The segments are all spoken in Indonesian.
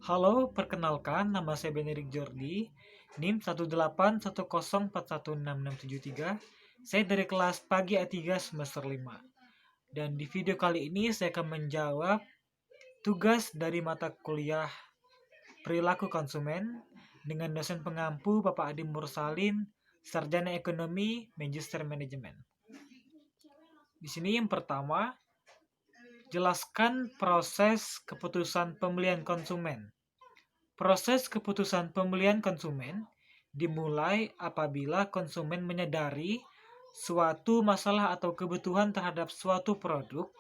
Halo, perkenalkan nama saya Benedict Jordi, NIM 18104166673. Saya dari kelas pagi A3 semester 5. Dan di video kali ini saya akan menjawab tugas dari mata kuliah Perilaku Konsumen dengan dosen pengampu Bapak Adi Mursalin, Sarjana Ekonomi, Magister Manajemen. Di sini yang pertama, jelaskan proses keputusan pembelian konsumen. Proses keputusan pembelian konsumen dimulai apabila konsumen menyadari suatu masalah atau kebutuhan terhadap suatu produk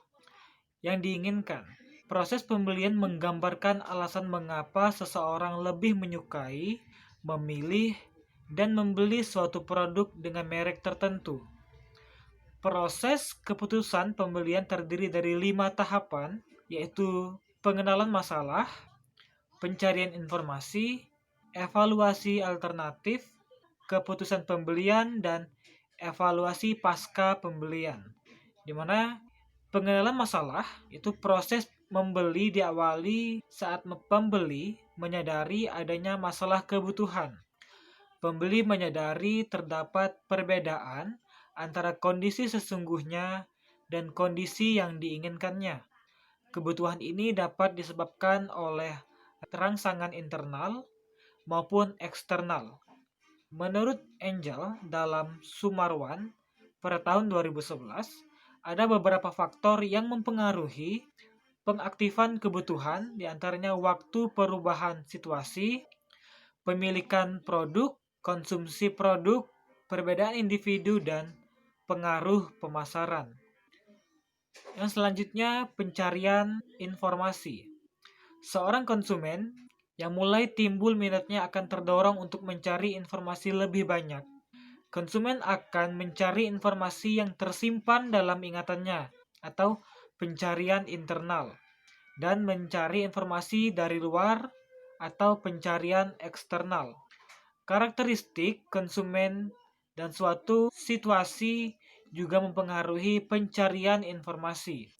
yang diinginkan. Proses pembelian menggambarkan alasan mengapa seseorang lebih menyukai, memilih, dan membeli suatu produk dengan merek tertentu. Proses keputusan pembelian terdiri dari 5 tahapan, yaitu pengenalan masalah, pencarian informasi, evaluasi alternatif, keputusan pembelian, dan evaluasi pasca pembelian. Di mana pengenalan masalah itu proses membeli diawali saat pembeli menyadari adanya masalah kebutuhan. Pembeli menyadari terdapat perbedaan antara kondisi sesungguhnya dan kondisi yang diinginkannya. Kebutuhan ini dapat disebabkan oleh rangsangan internal maupun eksternal. Menurut Angel dalam Sumarwan pada tahun 2011, ada beberapa faktor yang mempengaruhi pengaktifan kebutuhan, diantaranya waktu perubahan situasi, pemilikan produk, konsumsi produk, perbedaan individu, dan pengaruh pemasaran. Yang selanjutnya, pencarian informasi. Seorang konsumen yang mulai timbul minatnya akan terdorong untuk mencari informasi lebih banyak. Konsumen akan mencari informasi yang tersimpan dalam ingatannya atau pencarian internal dan mencari informasi dari luar atau pencarian eksternal. Karakteristik konsumen dan suatu situasi juga mempengaruhi pencarian informasi.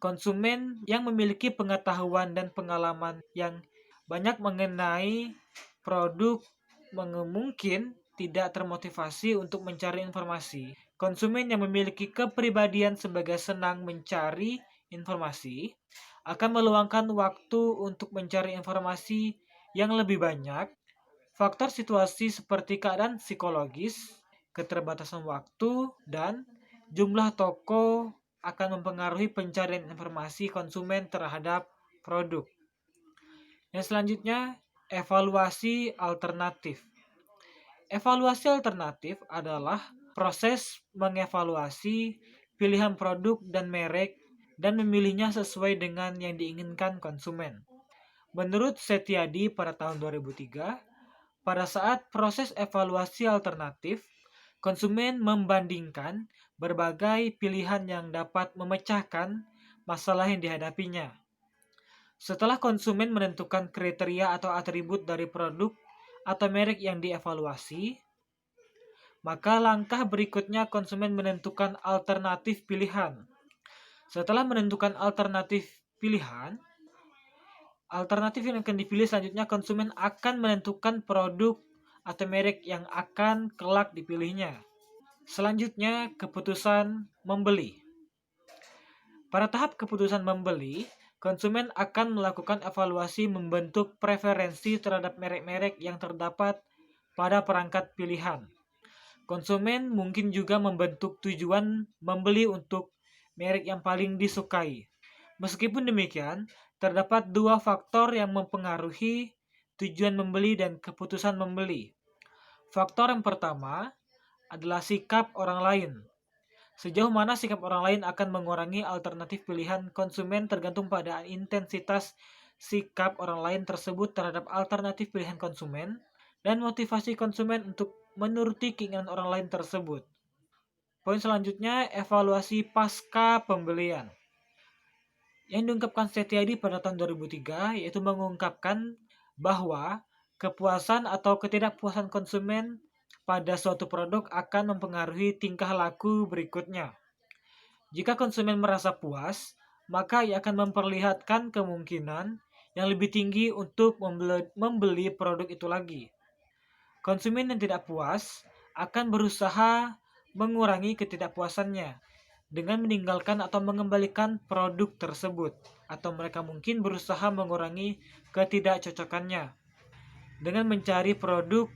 Konsumen yang memiliki pengetahuan dan pengalaman yang banyak mengenai produk mungkin tidak termotivasi untuk mencari informasi. Konsumen yang memiliki kepribadian sebagai senang mencari informasi akan meluangkan waktu untuk mencari informasi yang lebih banyak. Faktor situasi seperti keadaan psikologis, keterbatasan waktu, dan jumlah toko akan mempengaruhi pencarian informasi konsumen terhadap produk. Yang selanjutnya, evaluasi alternatif. Evaluasi alternatif adalah proses mengevaluasi pilihan produk dan merek dan memilihnya sesuai dengan yang diinginkan konsumen. Menurut Setiadi pada tahun 2003, pada saat proses evaluasi alternatif, konsumen membandingkan berbagai pilihan yang dapat memecahkan masalah yang dihadapinya. Setelah konsumen menentukan kriteria atau atribut dari produk atau merek yang dievaluasi, maka langkah berikutnya konsumen menentukan alternatif pilihan. Setelah menentukan alternatif pilihan, alternatif yang akan dipilih selanjutnya konsumen akan menentukan produk atau merek yang akan kelak dipilihnya. Selanjutnya, keputusan membeli. Pada tahap keputusan membeli, konsumen akan melakukan evaluasi membentuk preferensi terhadap merek-merek yang terdapat pada perangkat pilihan. Konsumen mungkin juga membentuk tujuan membeli untuk merek yang paling disukai. Meskipun demikian, terdapat dua faktor yang mempengaruhi tujuan membeli dan keputusan membeli. Faktor yang pertama adalah sikap orang lain. Sejauh mana sikap orang lain akan mengurangi alternatif pilihan konsumen tergantung pada intensitas sikap orang lain tersebut terhadap alternatif pilihan konsumen dan motivasi konsumen untuk menuruti keinginan orang lain tersebut. Poin selanjutnya, evaluasi pasca pembelian. Yang diungkapkan Setiadi pada tahun 2003 yaitu mengungkapkan bahwa kepuasan atau ketidakpuasan konsumen pada suatu produk akan mempengaruhi tingkah laku berikutnya. Jika konsumen merasa puas, maka ia akan memperlihatkan kemungkinan yang lebih tinggi untuk membeli produk itu lagi. Konsumen yang tidak puas akan berusaha mengurangi ketidakpuasannya dengan meninggalkan atau mengembalikan produk tersebut, atau mereka mungkin berusaha mengurangi ketidakcocokannya dengan mencari produk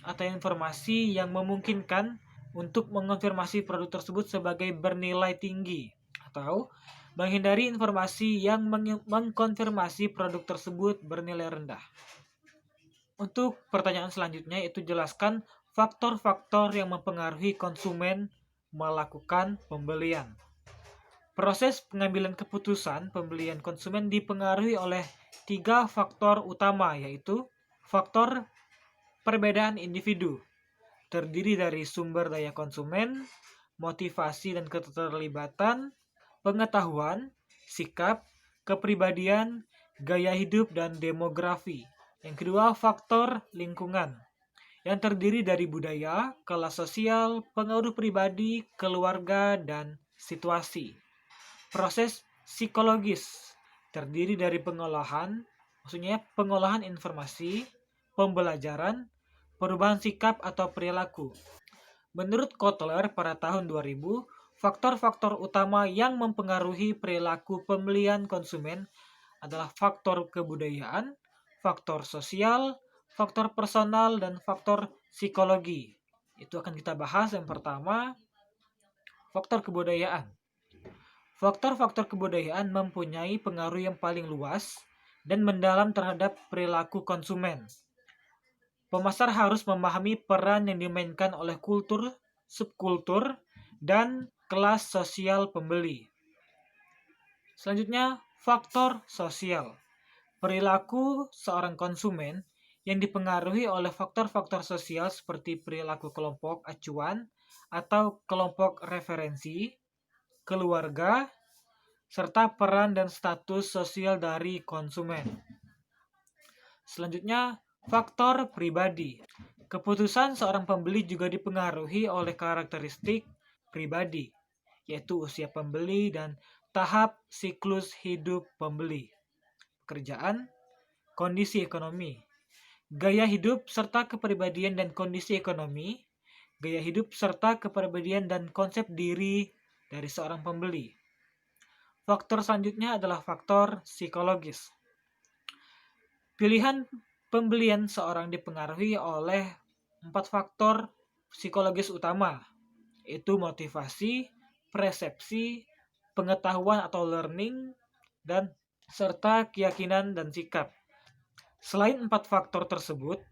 atau informasi yang memungkinkan untuk mengonfirmasi produk tersebut sebagai bernilai tinggi, atau menghindari informasi yang mengkonfirmasi produk tersebut bernilai rendah. Untuk pertanyaan selanjutnya, itu jelaskan faktor-faktor yang mempengaruhi konsumen melakukan pembelian. Proses pengambilan keputusan pembelian konsumen dipengaruhi oleh 3 faktor utama, yaitu faktor perbedaan individu, terdiri dari sumber daya konsumen, motivasi dan keterlibatan, pengetahuan, sikap, kepribadian, gaya hidup, dan demografi. Yang kedua, faktor lingkungan, yang terdiri dari budaya, kelas sosial, pengaruh pribadi, keluarga, dan situasi. Proses psikologis, terdiri dari pengolahan informasi, pembelajaran, perubahan sikap atau perilaku. Menurut Kotler pada tahun 2000, faktor-faktor utama yang mempengaruhi perilaku pembelian konsumen adalah faktor kebudayaan, faktor sosial, faktor personal, dan faktor psikologi. Itu akan kita bahas. Yang pertama, faktor kebudayaan. Faktor-faktor kebudayaan mempunyai pengaruh yang paling luas dan mendalam terhadap perilaku konsumen. Pemasar harus memahami peran yang dimainkan oleh kultur, subkultur, dan kelas sosial pembeli. Selanjutnya, faktor sosial. Perilaku seorang konsumen yang dipengaruhi oleh faktor-faktor sosial seperti perilaku kelompok acuan atau kelompok referensi, keluarga, serta peran dan status sosial dari konsumen. Selanjutnya, faktor pribadi. Keputusan seorang pembeli juga dipengaruhi oleh karakteristik pribadi, yaitu usia pembeli dan tahap siklus hidup pembeli, pekerjaan, kondisi ekonomi, gaya hidup serta kepribadian dan kondisi ekonomi, gaya hidup serta kepribadian dan konsep diri dari seorang pembeli. Faktor selanjutnya adalah faktor psikologis. Pilihan pembelian seorang dipengaruhi oleh 4 faktor psikologis utama, yaitu motivasi, persepsi, pengetahuan atau learning, dan serta keyakinan dan sikap. Selain 4 faktor tersebut,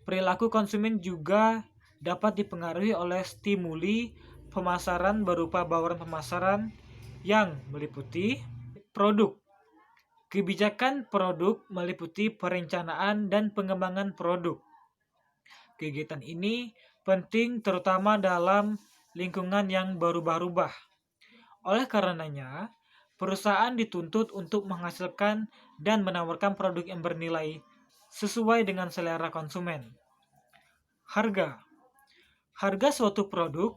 perilaku konsumen juga dapat dipengaruhi oleh stimuli pemasaran berupa bauran pemasaran yang meliputi produk. Kebijakan produk meliputi perencanaan dan pengembangan produk. Kegiatan ini penting terutama dalam lingkungan yang berubah-ubah. Oleh karenanya, perusahaan dituntut untuk menghasilkan dan menawarkan produk yang bernilai sesuai dengan selera konsumen. Harga. Harga suatu produk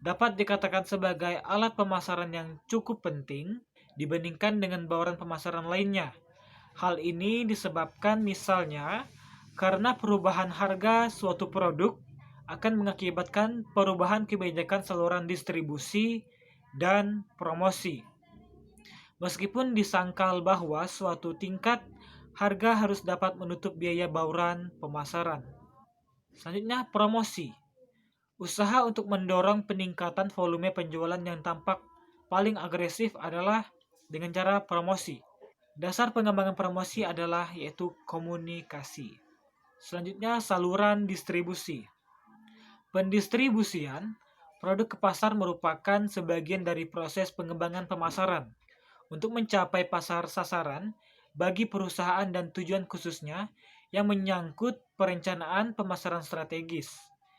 dapat dikatakan sebagai alat pemasaran yang cukup penting dibandingkan dengan bauran pemasaran lainnya. Hal ini disebabkan misalnya karena perubahan harga suatu produk akan mengakibatkan perubahan kebijakan saluran distribusi dan promosi. Meskipun disangkal bahwa suatu tingkat harga harus dapat menutup biaya bauran pemasaran. Selanjutnya, promosi. Usaha untuk mendorong peningkatan volume penjualan yang tampak paling agresif adalah dengan cara promosi. Dasar pengembangan promosi adalah yaitu komunikasi. Selanjutnya, saluran distribusi. Pendistribusian produk ke pasar merupakan sebagian dari proses pengembangan pemasaran. Untuk mencapai pasar sasaran bagi perusahaan dan tujuan khususnya yang menyangkut perencanaan pemasaran strategis.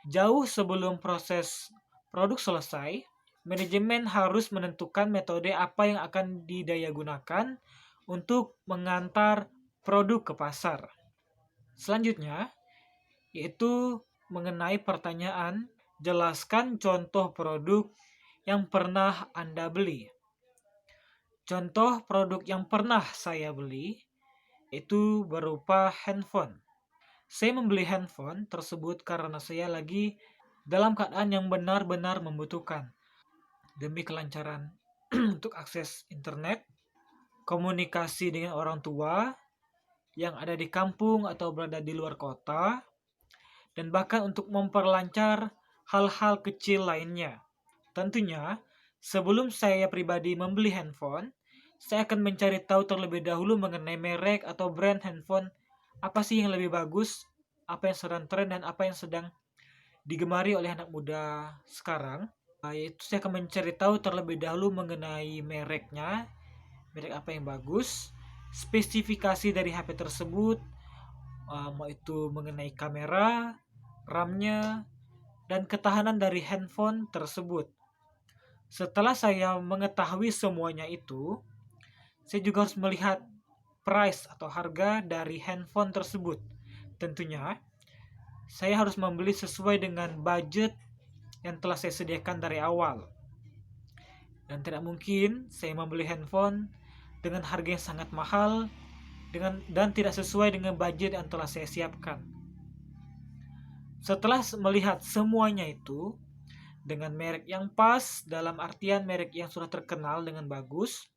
Jauh sebelum proses produk selesai, manajemen harus menentukan metode apa yang akan didayagunakan untuk mengantar produk ke pasar. Selanjutnya, yaitu mengenai pertanyaan, jelaskan contoh produk yang pernah Anda beli. Contoh produk yang pernah saya beli itu berupa handphone. Saya membeli handphone tersebut karena saya lagi dalam keadaan yang benar-benar membutuhkan demi kelancaran untuk akses internet, komunikasi dengan orang tua yang ada di kampung atau berada di luar kota, dan bahkan untuk memperlancar hal-hal kecil lainnya. Tentunya, sebelum saya pribadi membeli handphone, saya akan mencari tahu terlebih dahulu mengenai merek atau brand handphone apa sih yang lebih bagus, apa yang sedang tren, dan apa yang sedang digemari oleh anak muda sekarang. Yaitu saya akan mencari tahu terlebih dahulu mengenai mereknya, merek apa yang bagus, spesifikasi dari HP tersebut, mau itu mengenai kamera, RAM-nya, dan ketahanan dari handphone tersebut. Setelah saya mengetahui semuanya itu, saya juga harus melihat price atau harga dari handphone tersebut. Tentunya, saya harus membeli sesuai dengan budget yang telah saya sediakan dari awal. Dan tidak mungkin saya membeli handphone dengan harga yang sangat mahal dan tidak sesuai dengan budget yang telah saya siapkan. Setelah melihat semuanya itu, dengan merek yang pas, dalam artian merek yang sudah terkenal dengan bagus,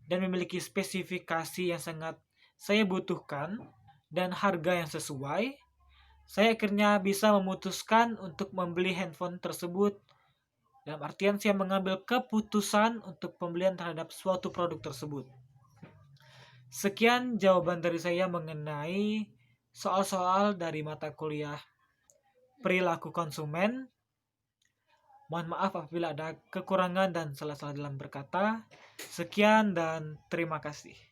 dan memiliki spesifikasi yang sangat saya butuhkan, dan harga yang sesuai, saya akhirnya bisa memutuskan untuk membeli handphone tersebut. Dalam artian saya mengambil keputusan untuk pembelian terhadap suatu produk tersebut. Sekian jawaban dari saya mengenai soal-soal dari mata kuliah perilaku konsumen. Mohon maaf apabila ada kekurangan dan salah-salah dalam berkata. Sekian dan terima kasih.